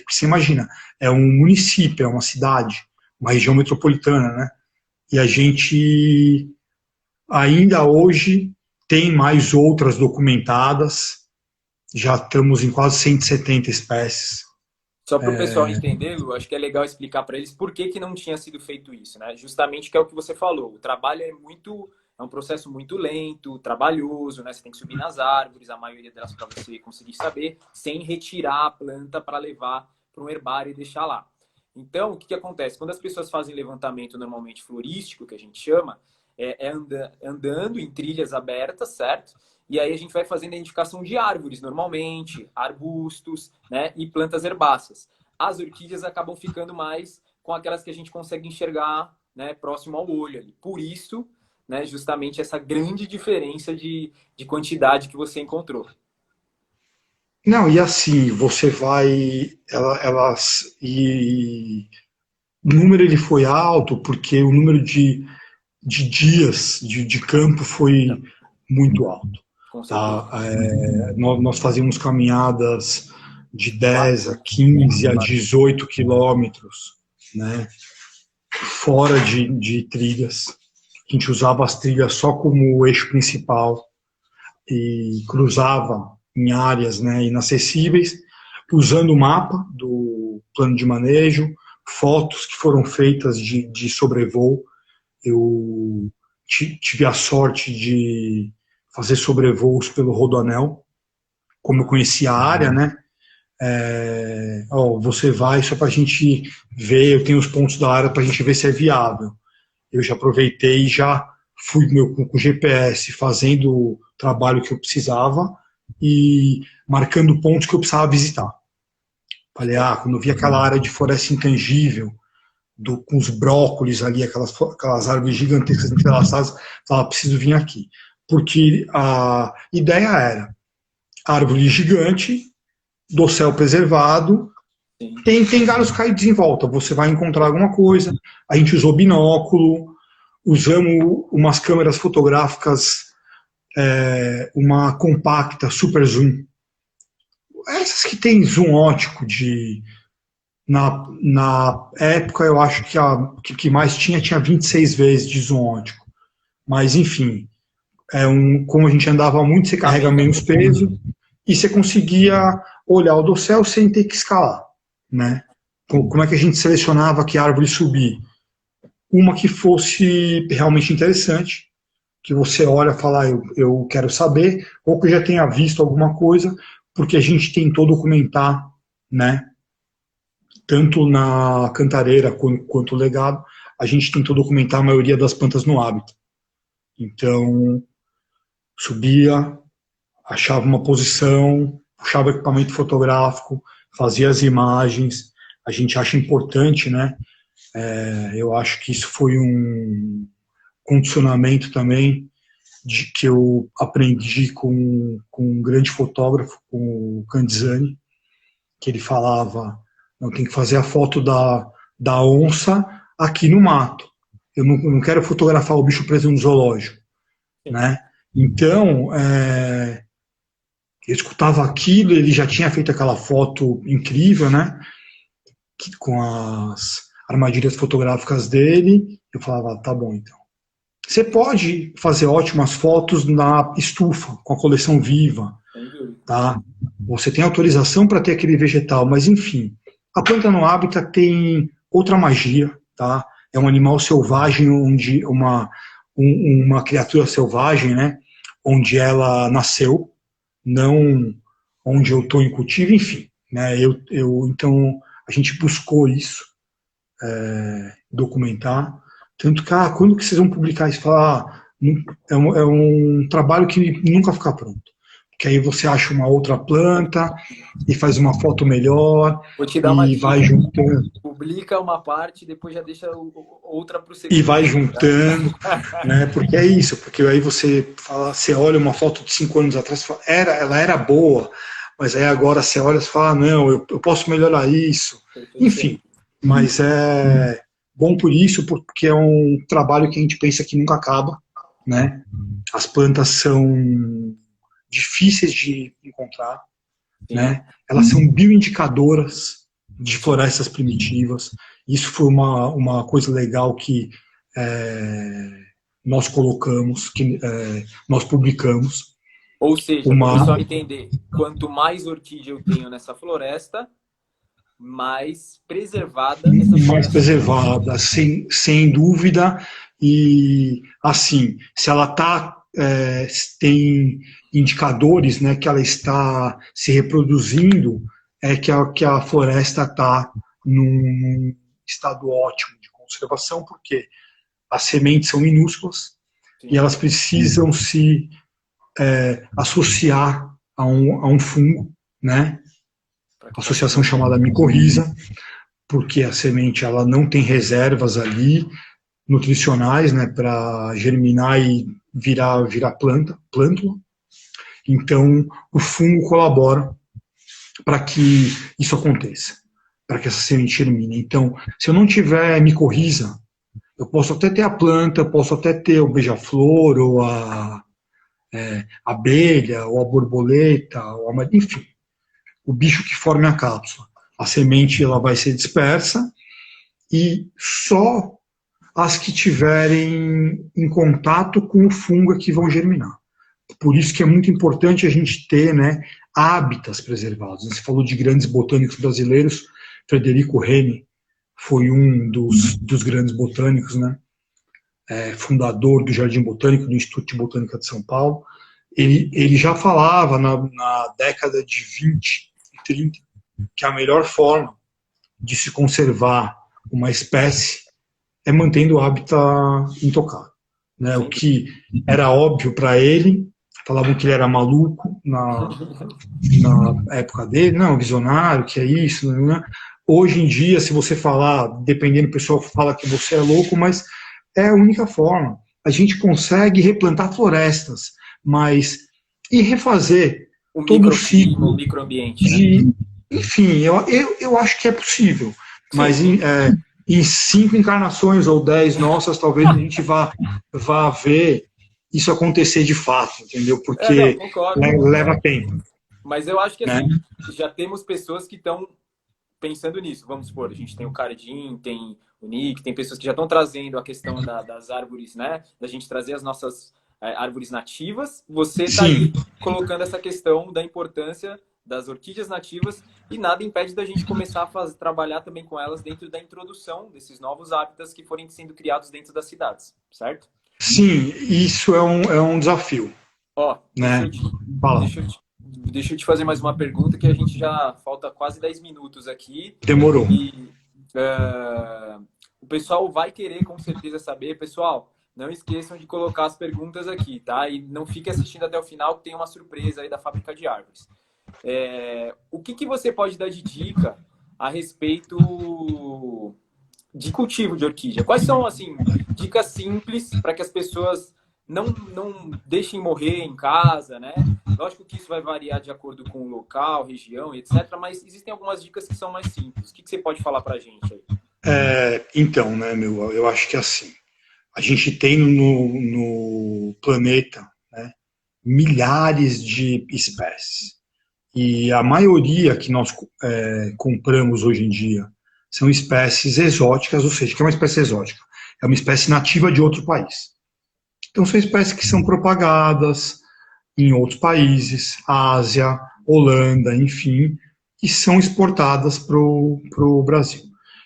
Você imagina, é um município, é uma cidade, uma região metropolitana, né? E a gente ainda hoje tem mais outras documentadas, já estamos em quase 170 espécies. Só para o pessoal entender, Lu, acho que é legal explicar para eles por que não tinha sido feito isso, né? Justamente que é o que você falou. O trabalho é um processo muito lento, trabalhoso, né? Você tem que subir nas árvores, a maioria delas para você conseguir saber, sem retirar a planta para levar para um herbário e deixar lá. Então, o que acontece? Quando as pessoas fazem levantamento normalmente florístico, que a gente chama, andando em trilhas abertas, certo? E aí a gente vai fazendo a identificação de árvores, normalmente, arbustos, né, e plantas herbáceas. As orquídeas acabam ficando mais com aquelas que a gente consegue enxergar, né, próximo ao olho ali. Por isso, né, justamente essa grande diferença de quantidade que você encontrou. Não, e assim, você vai. E o número ele foi alto porque o número de dias de campo foi muito alto. Com certeza. Tá? Nós fazíamos caminhadas de 10 a Bastante. 15 a Bastante. 18 quilômetros, né? Fora de trilhas. A gente usava as trilhas só como eixo principal e cruzava em áreas, né, inacessíveis, usando o mapa do plano de manejo, fotos que foram feitas de sobrevoo. Eu tive a sorte de fazer sobrevoos pelo Rodoanel, como eu conhecia a área, né? Você vai só para a gente ver, eu tenho os pontos da área para a gente ver se é viável. Eu já aproveitei e já fui com o GPS fazendo o trabalho que eu precisava e marcando pontos que eu precisava visitar. Falei, quando eu vi aquela área de floresta intangível, com os brócolis ali, aquelas árvores gigantescas entrelaçadas, falava, preciso vir aqui. Porque a ideia era árvore gigante, dossel preservado, tem galhos caídos em volta, você vai encontrar alguma coisa. A gente usou binóculo, usamos umas câmeras fotográficas, uma compacta, super zoom. Essas que tem zoom ótico na época, eu acho que a que mais tinha 26 vezes de zoom ótico. Mas, enfim, como a gente andava muito, você carrega menos peso e você conseguia olhar o dossel sem ter que escalar, né? Como é que a gente selecionava que árvore subir? Uma que fosse realmente interessante, que você olha e fala, eu quero saber, ou que eu já tenha visto alguma coisa, porque a gente tentou documentar, né? Tanto na Cantareira quanto o Legado, a gente tentou documentar a maioria das plantas no hábito. Então, subia, achava uma posição, puxava equipamento fotográfico, fazia as imagens. A gente acha importante, né? Eu acho que isso foi um condicionamento também que eu aprendi com um grande fotógrafo, com o Candizzani, que ele falava, não tem que fazer a foto da onça aqui no mato. Eu não quero fotografar o bicho preso no zoológico, né? Então, eu escutava aquilo, ele já tinha feito aquela foto incrível, né? Com as armadilhas fotográficas dele. Eu falava, tá bom, então. Você pode fazer ótimas fotos na estufa, com a coleção viva, tá? Você tem autorização para ter aquele vegetal, mas enfim, a planta no habitat tem outra magia, tá? É um animal selvagem, onde uma criatura selvagem, né? Onde ela nasceu, não onde eu estou em cultivo, enfim, né? Então a gente buscou isso, documentar. Tanto que, quando que vocês vão publicar isso? Falar, é um trabalho que nunca fica pronto. Porque aí você acha uma outra planta e faz uma foto melhor Vou te dar uma e vai dica. juntando. Publica uma parte, depois já deixa outra para o E segundo vai vídeo, tá? juntando, né? Porque é isso, porque aí você fala, você olha uma foto de 5 anos atrás, fala, ela era boa, mas aí agora você olha e fala, não, eu posso melhorar isso. Enfim, mas é bom por isso, porque é um trabalho que a gente pensa que nunca acaba, né? As plantas são difíceis de encontrar, né? Elas são bioindicadoras de florestas primitivas. Isso foi uma coisa legal que nós colocamos, que nós publicamos. Ou seja, para o pessoal entender, quanto mais orquídea eu tenho nessa floresta, mais preservada essa floresta. Mais preservada, sem dúvida. E, assim, se ela tem indicadores, né, que ela está se reproduzindo, é que a floresta está num estado ótimo de conservação, porque as sementes são minúsculas. Sim. E elas precisam se associar a um fungo, né? Associação chamada micorriza, porque a semente ela não tem reservas ali nutricionais, né, para germinar e virar plântula. Então, o fungo colabora para que isso aconteça, para que essa semente germine. Então, se eu não tiver micorriza, eu posso até ter a planta, eu posso até ter o beija-flor, ou a abelha, ou a borboleta, enfim, o bicho que forme a cápsula. A semente ela vai ser dispersa e só as que tiverem em contato com o fungo é que vão germinar. Por isso que é muito importante a gente ter, né, hábitats preservados. Você falou de grandes botânicos brasileiros, Frederico Reni foi um dos grandes botânicos, né, fundador do Jardim Botânico, do Instituto de Botânica de São Paulo. Ele já falava na década de 20 e 30 que a melhor forma de se conservar uma espécie é mantendo o hábitat intocado. Né? O que era óbvio para ele, falavam que ele era maluco na época dele, não, visionário, que é isso, né? Hoje em dia, se você falar, dependendo, o pessoal fala que você é louco, mas é a única forma. A gente consegue replantar florestas, mas e refazer todo o ciclo, o microambiente, né? Enfim, eu acho que é possível, mas em 5 encarnações ou 10 nossas, talvez a gente vá ver isso acontecer de fato, entendeu? Porque leva tempo. Mas eu acho que assim, já temos pessoas que estão pensando nisso. Vamos supor, a gente tem o Cardim, tem o Nick, tem pessoas que já estão trazendo a questão das árvores, né? Da gente trazer as nossas árvores nativas. Você está Sim, aí colocando essa questão da importância das orquídeas nativas e nada impede da gente começar a trabalhar também com elas dentro da introdução desses novos hábitats que forem sendo criados dentro das cidades, certo? sim, isso é um desafio, Ó, né? Fala, deixa eu te fazer mais uma pergunta que a gente já falta quase 10 minutos aqui demorou. e o pessoal vai querer com certeza saber. Pessoal, não esqueçam de colocar as perguntas aqui, tá? E não fique assistindo até o final que tem uma surpresa aí da Fábrica de Árvores. O que você pode dar de dica a respeito de cultivo de orquídea? Quais são, assim, dicas simples para que as pessoas não deixem morrer em casa, né? Lógico que isso vai variar de acordo com o local, região, etc. Mas existem algumas dicas que são mais simples. O que você pode falar para a gente aí? Então, né, eu acho que assim, a gente tem no planeta, né, milhares de espécies. E a maioria que nós compramos hoje em dia são espécies exóticas, ou seja, o que é uma espécie exótica? É uma espécie nativa de outro país. Então, são espécies que são propagadas em outros países, Ásia, Holanda, enfim, e são exportadas para o Brasil.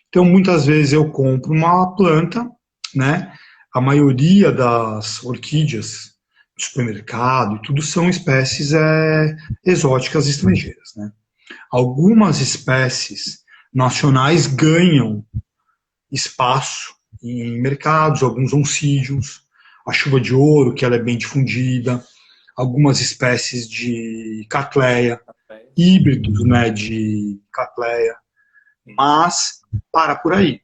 Então, muitas vezes eu compro uma planta, né? A maioria das orquídeas do supermercado e tudo são espécies exóticas estrangeiras, né? Algumas espécies nacionais ganham espaço em mercados, alguns oncídios, a chuva de ouro, que ela é bem difundida, algumas espécies de catleia, híbridos, né, de catleia, mas para por aí.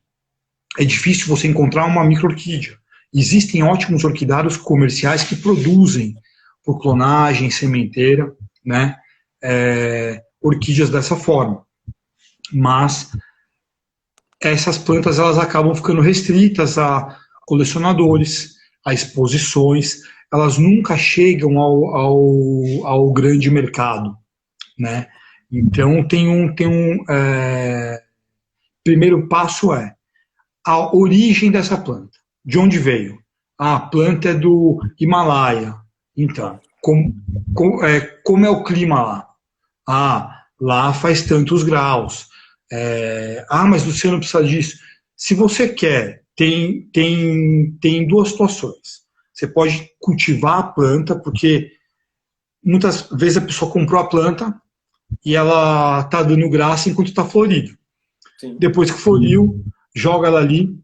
É difícil você encontrar uma micro-orquídea. Existem ótimos orquidários comerciais que produzem, por clonagem, sementeira, né, orquídeas dessa forma. Mas essas plantas elas acabam ficando restritas a colecionadores, a exposições, elas nunca chegam ao grande mercado, né? Então primeiro passo é a origem dessa planta, de onde veio? A planta é do Himalaia, então como é o clima lá? Lá faz tantos graus. Mas Luciano precisa disso. Se você quer, tem duas situações. Você pode cultivar a planta, porque muitas vezes a pessoa comprou a planta e ela está dando graça enquanto está florido. Sim. Depois que floriu, joga ela ali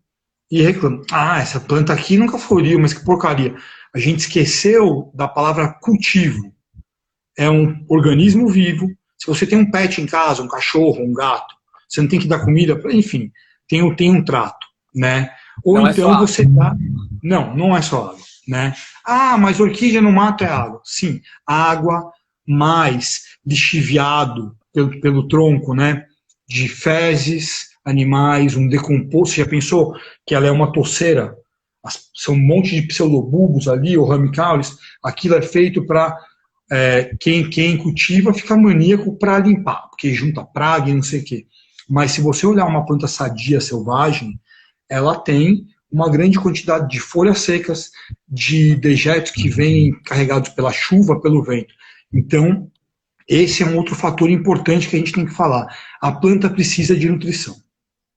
e reclama. Essa planta aqui nunca floriu, mas que porcaria. A gente esqueceu da palavra cultivo. É um organismo vivo. Se você tem um pet em casa, um cachorro, um gato, você não tem que dar comida, enfim, tem um trato, né? Ou Não então você dá. Não é só água, né? Mas orquídea no mato é água. Sim, água mais lixiviado pelo tronco, né? De fezes, animais, um decomposto. Você já pensou que ela é uma toceira? São um monte de pseudobulbos ali, ou ramicalis. Aquilo é feito para quem cultiva fica maníaco para limpar, porque junta praga e não sei o quê. Mas se você olhar uma planta sadia, selvagem, ela tem uma grande quantidade de folhas secas, de dejetos que vêm carregados pela chuva, pelo vento. Então, esse é um outro fator importante que a gente tem que falar. A planta precisa de nutrição.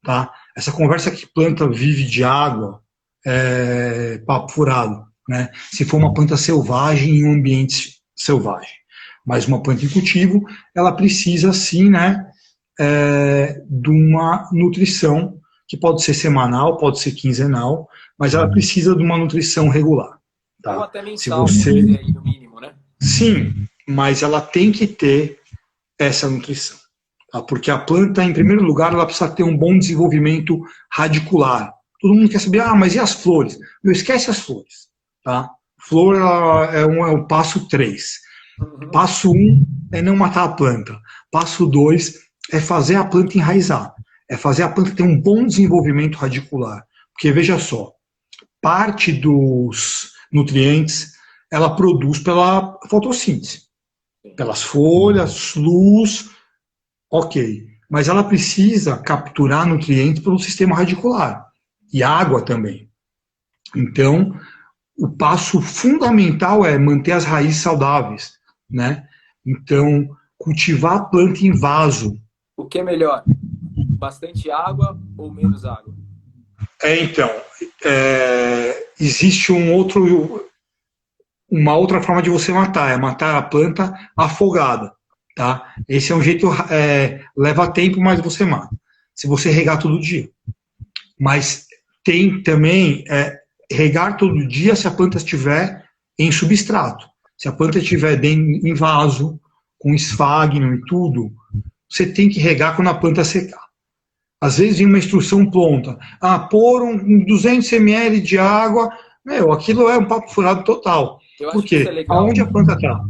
Tá? Essa conversa que planta vive de água é papo furado. Né? Se for uma planta selvagem em um ambiente selvagem. Mas uma planta em cultivo, ela precisa sim, né, de uma nutrição que pode ser semanal, pode ser quinzenal, mas ela precisa de uma nutrição regular. Tá? Ou até Se mensal, você... vamos dizer aí, no mínimo, né? Sim, mas ela tem que ter essa nutrição. Tá? Porque a planta, em primeiro lugar, ela precisa ter um bom desenvolvimento radicular. Todo mundo quer saber, mas e as flores? Não esquece as flores. Tá? Flor é o passo 3. Passo 1 é não matar a planta. Passo 2 é fazer a planta enraizar. É fazer a planta ter um bom desenvolvimento radicular. Porque, veja só, parte dos nutrientes ela produz pela fotossíntese. Pelas folhas, luz, ok. Mas ela precisa capturar nutrientes pelo sistema radicular. e água também. Então, o passo fundamental é manter as raízes saudáveis, né? Então, cultivar a planta em vaso. O que é melhor? Bastante água ou menos água? Então, existe uma outra forma de você matar, é matar a planta afogada, tá? Esse é um jeito, leva tempo, mas você mata. Se você regar todo dia. Mas tem também regar todo dia se a planta estiver em substrato. Se a planta estiver em vaso, com esfagno e tudo, você tem que regar quando a planta secar. Às vezes vem uma instrução pronta. Pôr 200 ml de água, aquilo é um papo furado total. Eu acho Por que isso é quê? legal. Aonde a planta está?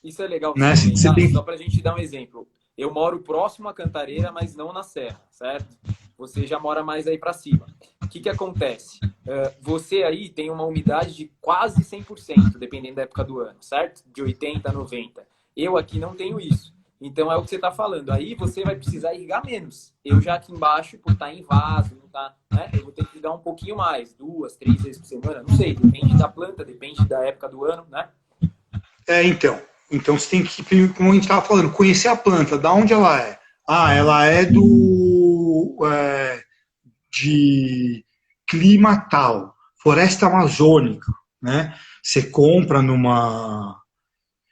Isso é legal Né? você comentar, só para a gente dar um exemplo. Eu moro próximo à Cantareira, mas não na Serra, certo? Você já mora mais aí para cima. O que acontece? Você aí tem uma umidade de quase 100%, dependendo da época do ano, certo? De 80% a 90%. Eu aqui não tenho isso. Então é o que você está falando. Aí você vai precisar irrigar menos. Eu já aqui embaixo, por estar em vaso, não tá, né? Eu vou ter que irrigar um pouquinho mais, 2, 3 vezes por semana, não sei, depende da planta, depende da época do ano, né? Então você tem que, como a gente estava falando, conhecer a planta, da onde ela é. Ela é de clima tal, floresta amazônica, né? Você compra numa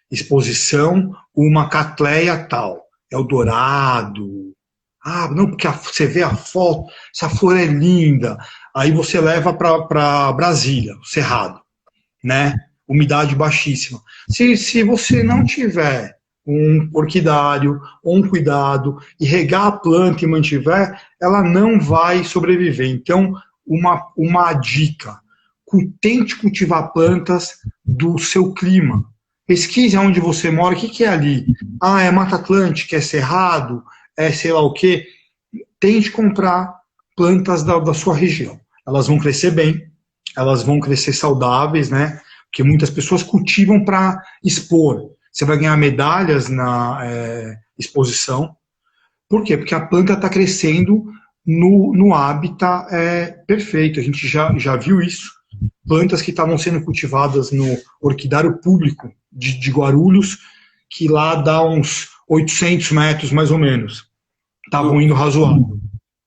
exposição uma catleia tal, Eldorado. Não, porque você vê a foto, essa flor é linda. Aí você leva para Brasília, Cerrado, né? Umidade baixíssima. Se você não tiver um orquidário ou um cuidado e regar a planta e mantiver, ela não vai sobreviver. Então, uma dica: tente cultivar plantas do seu clima. Pesquise onde você mora, o que é ali? É Mata Atlântica, é Cerrado, é sei lá o quê. Tente comprar plantas da sua região. Elas vão crescer bem, elas vão crescer saudáveis, né? Porque muitas pessoas cultivam para expor. Você vai ganhar medalhas na exposição. Por quê? Porque a planta está crescendo no hábitat perfeito. A gente já viu isso. Plantas que estavam sendo cultivadas no orquidário público de Guarulhos, que lá dá uns 800 metros, mais ou menos. Estavam indo razoável.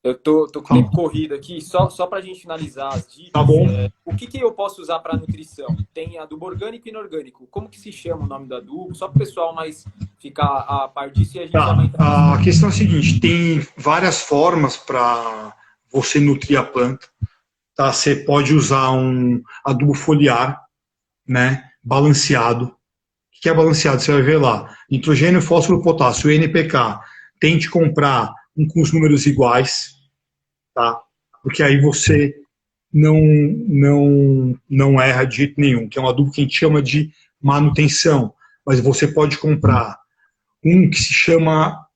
Eu tô com o tempo corrido aqui, só para a gente finalizar as dicas. Tá bom. O que eu posso usar para nutrição? Tem adubo orgânico e inorgânico. Como que se chama o nome do adubo? Só para o pessoal mais ficar a par disso e a gente já vai entrar. A questão é a seguinte: tem várias formas para você nutrir a planta. Tá? Você pode usar um adubo foliar, né, balanceado. O que é balanceado? Você vai ver lá: nitrogênio, fósforo, potássio, NPK. Tente comprar com os números iguais, tá? Porque aí você não erra de jeito nenhum, que é um adubo que a gente chama de manutenção. Mas você pode comprar um que se chama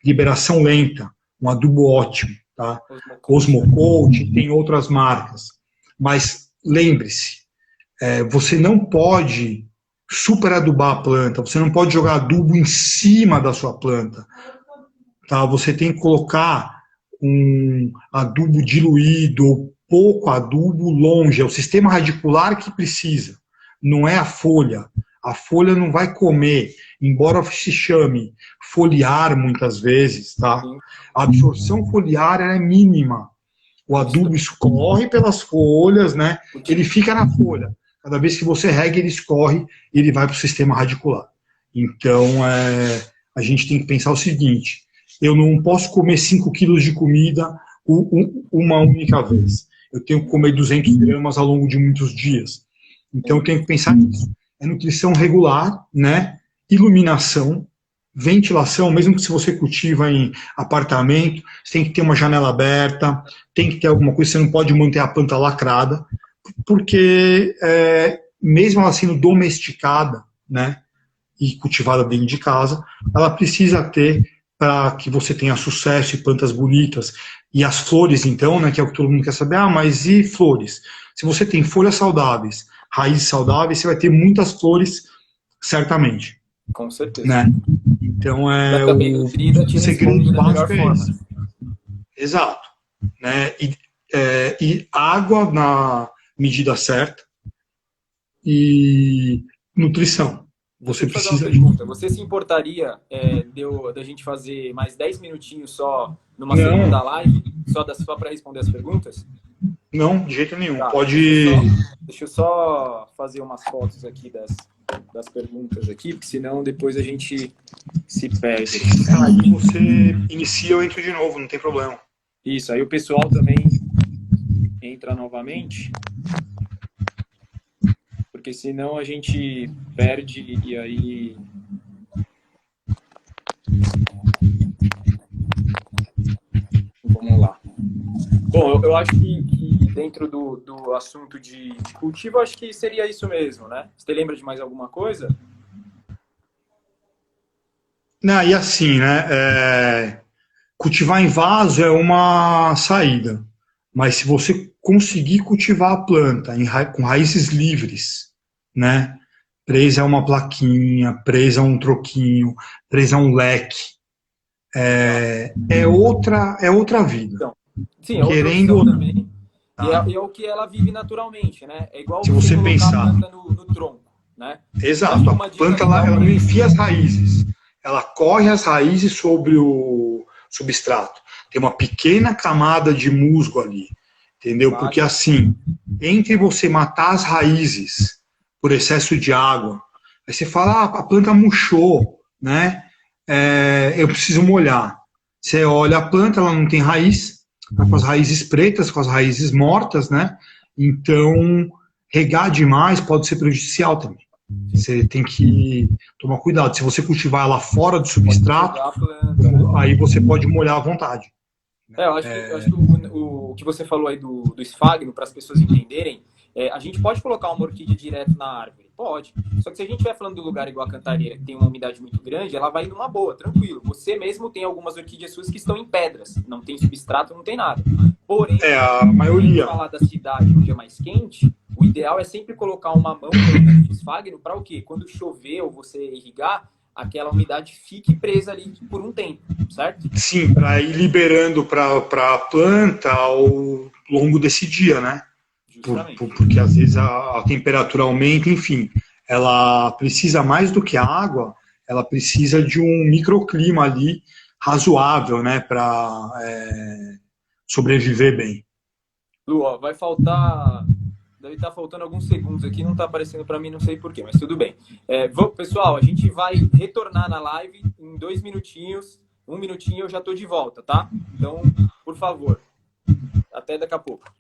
liberação lenta, um adubo ótimo, tá? Osmocote, tem outras marcas. Mas lembre-se, você não pode superadubar a planta, você não pode jogar adubo em cima da sua planta. Tá? Você tem que colocar um adubo diluído ou pouco adubo longe. É o sistema radicular que precisa, não é a folha. A folha não vai comer, embora se chame foliar muitas vezes. Tá? A absorção foliar é mínima. O adubo escorre pelas folhas, né? Ele fica na folha. Cada vez que você rega, ele escorre e ele vai para o sistema radicular. Então, a gente tem que pensar o seguinte: eu não posso comer 5 quilos de comida uma única vez. Eu tenho que comer 200 gramas ao longo de muitos dias. Então, eu tenho que pensar nisso. É nutrição regular, né? Iluminação, ventilação, mesmo que se você cultiva em apartamento, você tem que ter uma janela aberta, tem que ter alguma coisa, você não pode manter a planta lacrada, porque mesmo ela sendo domesticada, né, e cultivada dentro de casa, ela precisa ter, para que você tenha sucesso e plantas bonitas. E as flores, então, né, que é o que todo mundo quer saber, mas e flores? Se você tem folhas saudáveis, raízes saudáveis, você vai ter muitas flores, certamente. Com certeza. Né? Então, nutrida te segredo responde da melhor básico é forma. esse. Exato. Né? e água na medida certa e nutrição. Deixa Você eu te fazer uma precisa. pergunta. Você se importaria da gente fazer mais 10 minutinhos só numa segunda Não, live, só para responder as perguntas? não, de jeito nenhum. Tá, Pode. deixa eu só fazer umas fotos aqui das perguntas aqui, porque senão depois a gente se perde. Aí você inicia, eu entro de novo, não tem problema. Isso, aí o pessoal também entra novamente, porque senão a gente perde e aí... Vamos lá. Bom, eu acho que dentro do assunto de cultivo, acho que seria isso mesmo, né? Você lembra de mais alguma coisa? Não, e assim, né? Cultivar em vaso é uma saída, mas se você conseguir cultivar a planta com raízes livres, né? Presa a uma plaquinha, presa a um troquinho, presa a um leque, é outra vida. Então, sim, é outra Querendo opção ou não, também. E tá? é o que ela vive naturalmente, né? É igual Se você você colocar a pensar, planta no tronco, né? Eu acho exato, que a uma dica planta ela legal não para enfia isso... as raízes, ela corre as raízes sobre o substrato. Tem uma pequena camada de musgo ali, entendeu? Porque Base. assim, entre você matar as raízes por excesso de água, aí você fala, a planta murchou, né? Eu preciso molhar. Você olha a planta, ela não tem raiz, tá com as raízes pretas, com as raízes mortas, né? Então, regar demais pode ser prejudicial também. Você tem que tomar cuidado. Se você cultivar ela fora do Pode substrato, sugar a planta, né? aí você pode molhar à vontade. Eu acho que o que você falou aí do esfagno, para as pessoas entenderem, a gente pode colocar uma orquídea direto na árvore? Pode. Só que se a gente estiver falando do lugar igual a Cantareira, que tem uma umidade muito grande, ela vai numa boa, tranquilo. Você mesmo tem algumas orquídeas suas que estão em pedras, não tem substrato, não tem nada. Porém, A se a gente maioria. falar da cidade onde é mais quente, o ideal é sempre colocar uma mão pelo menos de esfagno para o quê? Quando chover ou você irrigar, aquela umidade fique presa ali por um tempo, certo? Sim, para ir liberando para a planta ao longo desse dia, né? Justamente. Porque às vezes a temperatura aumenta, enfim. Ela precisa mais do que a água, ela precisa de um microclima ali razoável, né? Para sobreviver bem. Lu, ó, vai faltar. Deve estar faltando alguns segundos aqui, não está aparecendo para mim, não sei porquê, mas tudo bem. Pessoal, a gente vai retornar na live em 2 minutinhos. 1 minutinho eu já estou de volta, tá? Então, por favor, até daqui a pouco.